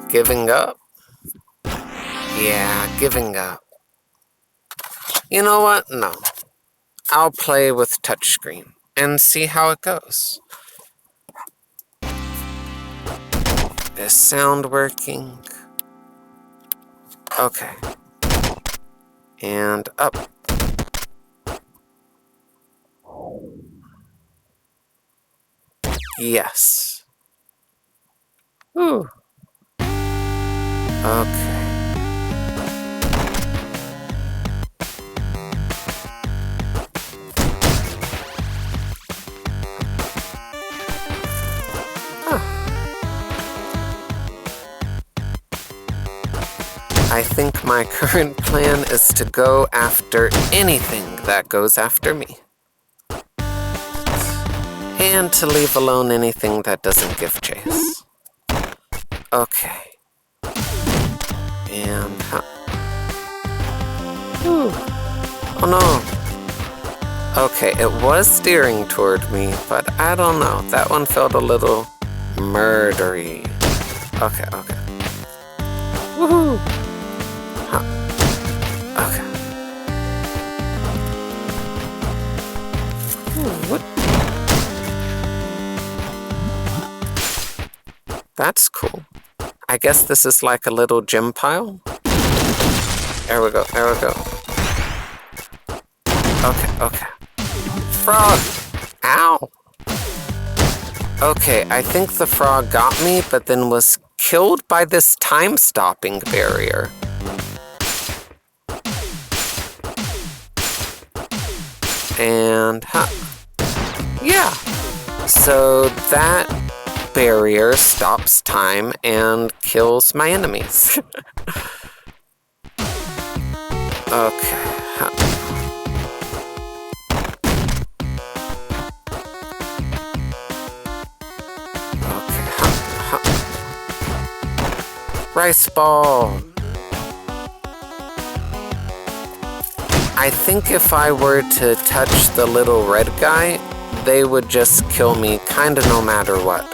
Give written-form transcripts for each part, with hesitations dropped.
Giving up? Yeah, giving up. You know what? No. I'll play with touchscreen and see how it goes. Is sound working? Okay. And up. Yes. Ooh. Okay. I think my current plan is to go after anything that goes after me. And to leave alone anything that doesn't give chase. Okay. And Ooh. Oh no. Okay, it was steering toward me, but I don't know. That one felt a little murdery. Okay. Woohoo! Okay. What? That's cool. I guess this is like a little gem pile. There we go. Okay. Frog! Ow! Okay, I think the frog got me, but then was killed by this time-stopping barrier. And, yeah. So that barrier stops time and kills my enemies. Okay. Rice ball. I think if I were to touch the little red guy, they would just kill me kinda no matter what.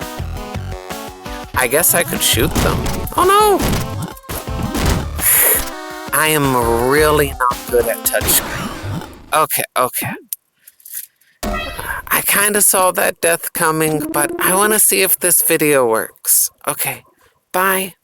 I guess I could shoot them. Oh no! I am really not good at touchscreen. Okay. I kinda saw that death coming, but I wanna see if this video works. Okay, bye.